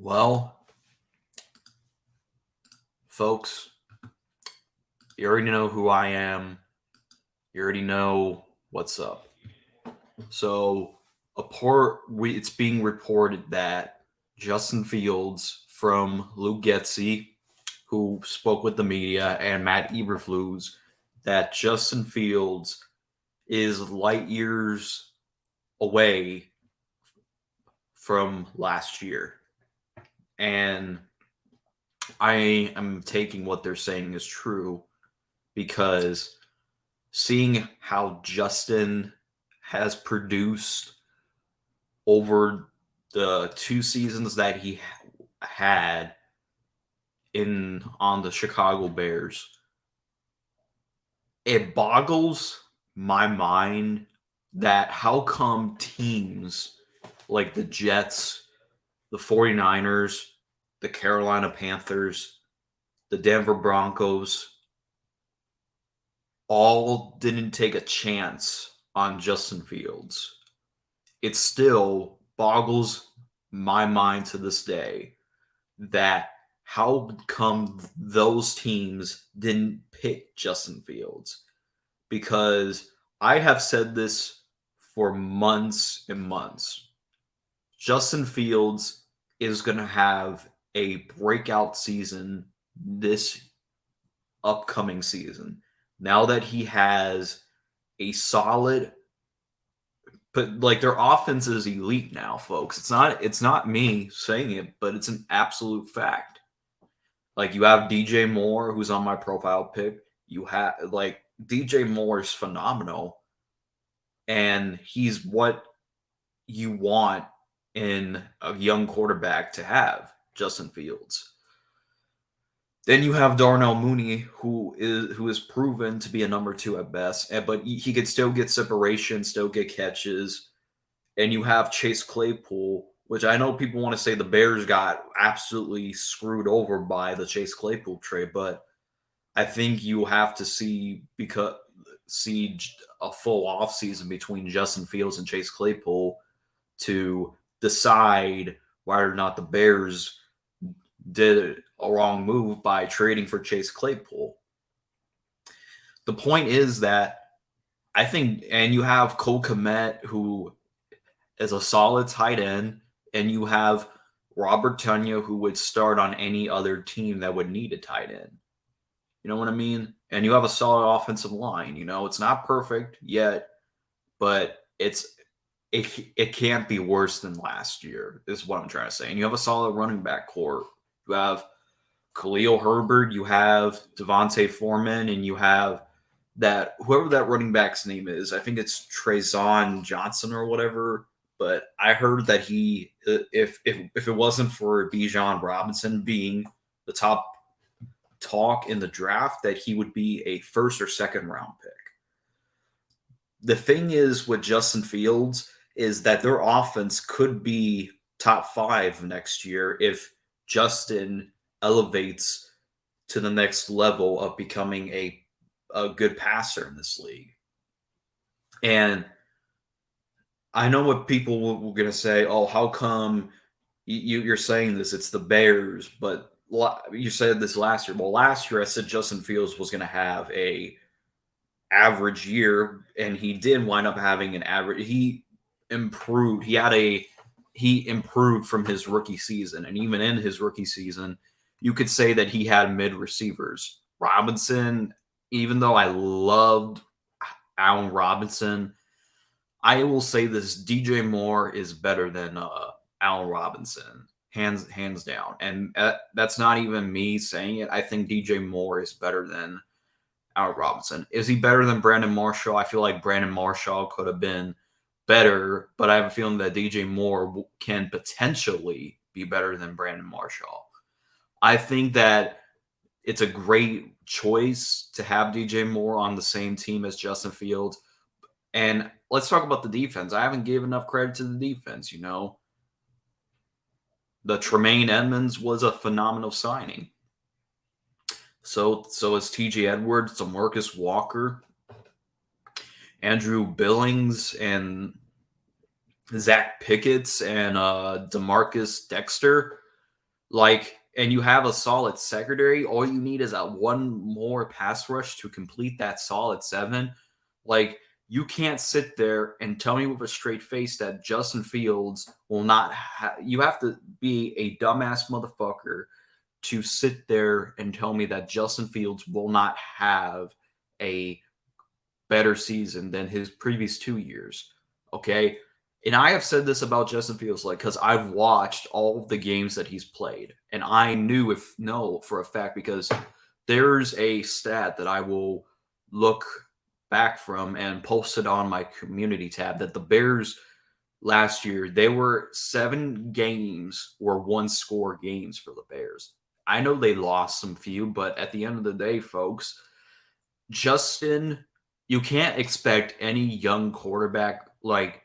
Well, folks, you already know who I am. You already know what's up. So, it's being reported that Justin Fields from Luke Getzey, who spoke with the media, and Matt Eberflus, that Justin Fields is light years away from last year. And I am taking what they're saying as true because seeing how Justin has produced over the two seasons that he had in on the Chicago Bears, it boggles my mind that how come teams like the Jets, the 49ers, the Carolina Panthers, the Denver Broncos all didn't take a chance on Justin Fields. It still boggles my mind to this day that how come those teams didn't pick Justin Fields? Because I have said this for months and months. Justin Fields is going to have a breakout season this upcoming season. Now that he has a solid, but like their offense is elite now, folks. It's not me saying it, but it's an absolute fact. Like you have DJ Moore, who's on my profile pick. You have like DJ Moore is phenomenal, and he's what you want in a young quarterback to have, Justin Fields. Then you have Darnell Mooney, who is proven to be a number two at best, but he could still get separation, still get catches. And you have Chase Claypool, which I know people want to say the Bears got absolutely screwed over by the Chase Claypool trade, but I think you have to see a full offseason between Justin Fields and Chase Claypool to decide whether or not the Bears did a wrong move by trading for Chase Claypool. The point is that I think, and you have Cole Kmet, who is a solid tight end, and you have Robert Tunyo, who would start on any other team that would need a tight end. You know what I mean? And you have a solid offensive line. It's not perfect yet, but it can't be worse than last year, is what I'm trying to say. And you have a solid running back core. You have Khalil Herbert, you have Devontae Foreman, and you have that whoever that running back's name is. I think it's Trayvon Johnson or whatever. But I heard that he, if it wasn't for Bijan Robinson being the top talk in the draft, that he would be a first or second round pick. The thing is with Justin Fields is that their offense could be top five next year if Justin elevates to the next level of becoming a good passer in this league. And I know what people were going to say. Oh, how come you're saying this? It's the Bears, but you said this last year. Well, last year I said Justin Fields was going to have a average year, and he did wind up having an average. He improved. He improved from his rookie season, and even in his rookie season, you could say that he had mid receivers. Robinson, even though I loved Allen Robinson, I will say this: DJ Moore is better than Allen Robinson, hands down. And that's not even me saying it. I think DJ Moore is better than Allen Robinson. Is he better than Brandon Marshall? I feel like Brandon Marshall could have been better, but I have a feeling that DJ Moore can potentially be better than Brandon Marshall. I think that it's a great choice to have DJ Moore on the same team as Justin Fields. And let's talk about the defense. I haven't given enough credit to the defense, The Tremaine Edmonds was a phenomenal signing. So is TJ Edwards, DeMarcus Walker, Andrew Billings, and Zach Pickett's, and DeMarcus Dexter. And you have a solid secondary. All you need is a one more pass rush to complete that solid seven. Like, you can't sit there and tell me with a straight face that Justin Fields will not. You have to be a dumbass motherfucker to sit there and tell me that Justin Fields will not have a better season than his previous 2 years. Okay. And I have said this about Justin Fields, like, because I've watched all of the games that he's played, and I know for a fact because there's a stat that I will look back from and post it on my community tab that the Bears last year, they were 7 games were one score games for the Bears. I know they lost some few, but at the end of the day, folks, Justin, you can't expect any young quarterback like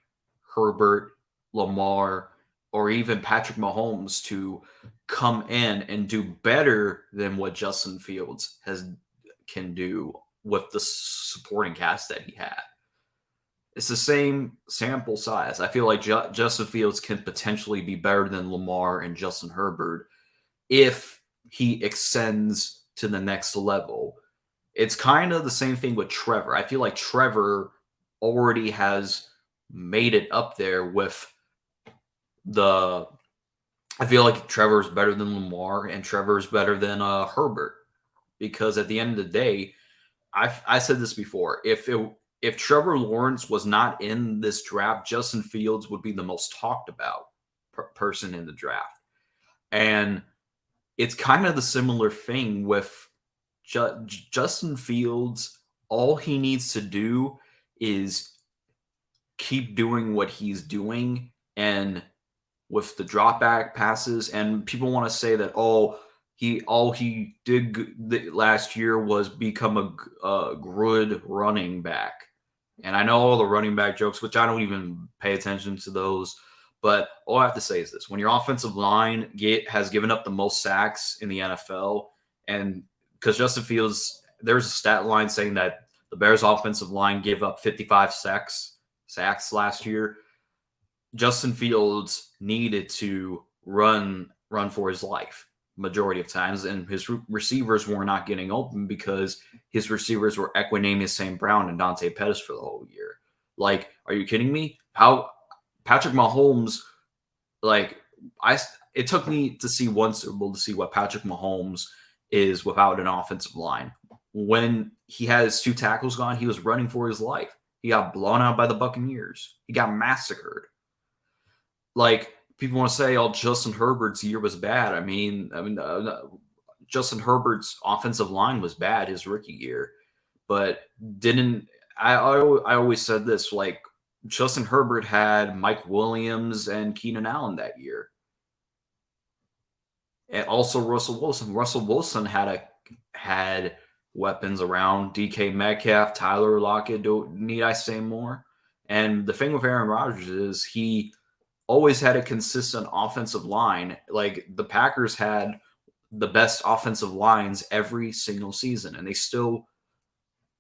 Herbert, Lamar, or even Patrick Mahomes to come in and do better than what Justin Fields has can do with the supporting cast that he had. It's the same sample size. I feel like Justin Fields can potentially be better than Lamar and Justin Herbert if he extends to the next level. It's kind of the same thing with Trevor. I feel like Trevor already has made it up there with the. I feel like Trevor's better than Lamar and Trevor's better than Herbert because at the end of the day, I said this before. If Trevor Lawrence was not in this draft, Justin Fields would be the most talked about person in the draft, and it's kind of the similar thing with Justin Fields. All he needs to do is keep doing what he's doing, and with the drop back passes, and people want to say that all he did last year was become a good running back. And I know all the running back jokes, which I don't even pay attention to those. But all I have to say is this: when your offensive line has given up the most sacks in the NFL, and because Justin Fields, there's a stat line saying that the Bears' offensive line gave up 55 sacks last year. Justin Fields needed to run for his life majority of times, and his receivers were not getting open because his receivers were Equanimeous St. Brown and Dante Pettis for the whole year. Like, are you kidding me? How Patrick Mahomes, like, it took me to see one Super Bowl to see what Patrick Mahomes is without an offensive line. When he had his 2 tackles gone, he was running for his life. He got blown out by the Buccaneers. He got massacred. Like, people want to say, "Oh, Justin Herbert's year was bad." Justin Herbert's offensive line was bad his rookie year, but didn't. I always said this: like, Justin Herbert had Mike Williams and Keenan Allen that year, and also Russell Wilson. Russell Wilson had weapons around DK Metcalf, Tyler Lockett. Need I say more? And the thing with Aaron Rodgers is he always had a consistent offensive line. Like, the Packers had the best offensive lines every single season, and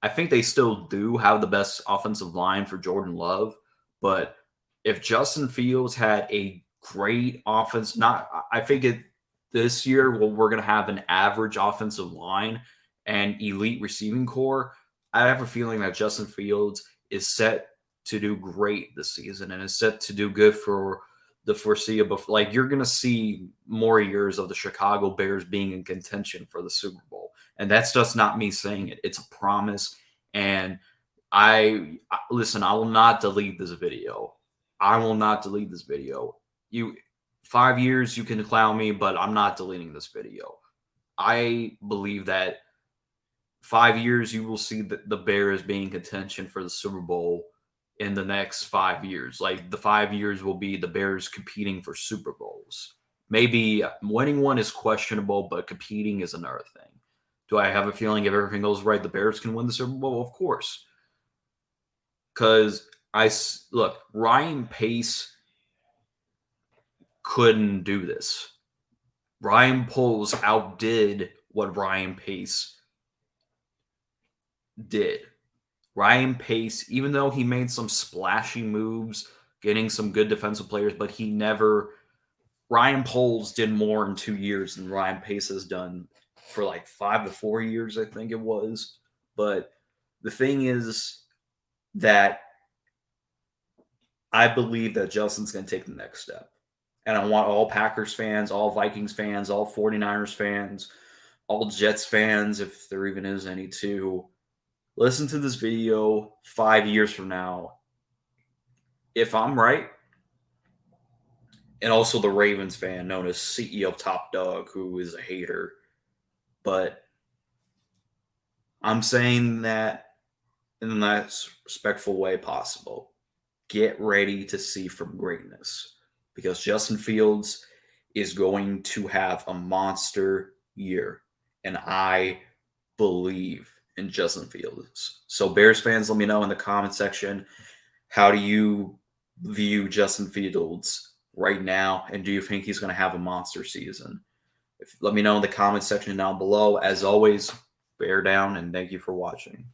I think they still do have the best offensive line for Jordan Love. But if Justin Fields had a great offense, not I think it this year, well, we're going to have an average offensive line and elite receiving core. I have a feeling that Justin Fields is set to do great this season and is set to do good for the foreseeable. Like, you're going to see more years of the Chicago Bears being in contention for the Super Bowl. And that's just not me saying it. It's a promise. And listen, I will not delete this video. I will not delete this video. 5 years, you can clown me, but I'm not deleting this video. I believe that 5 years, you will see the Bears being in contention for the Super Bowl in the next 5 years. Like, the 5 years will be the Bears competing for Super Bowls. Maybe winning one is questionable, but competing is another thing. Do I have a feeling if everything goes right, the Bears can win the Super Bowl? Of course. Because look, Ryan Pace couldn't do this. Ryan Poles outdid what Ryan Pace did. Ryan Pace, even though he made some splashy moves, getting some good defensive players, but Ryan Poles did more in 2 years than Ryan Pace has done for like 5 to 4 years, I think it was. But the thing is that I believe that Justin's going to take the next step. And I want all Packers fans, all Vikings fans, all 49ers fans, all Jets fans, if there even is any, to listen to this video 5 years from now. If I'm right, and also the Ravens fan known as CEO Top Dog, who is a hater, but I'm saying that in the most respectful way possible. Get ready to see from greatness because Justin Fields is going to have a monster year. And I believe in Justin Fields. So, Bears fans, let me know in the comment section, how do you view Justin Fields right now? And do you think he's going to have a monster season? Let me know in the comment section down below. As always, bear down and thank you for watching.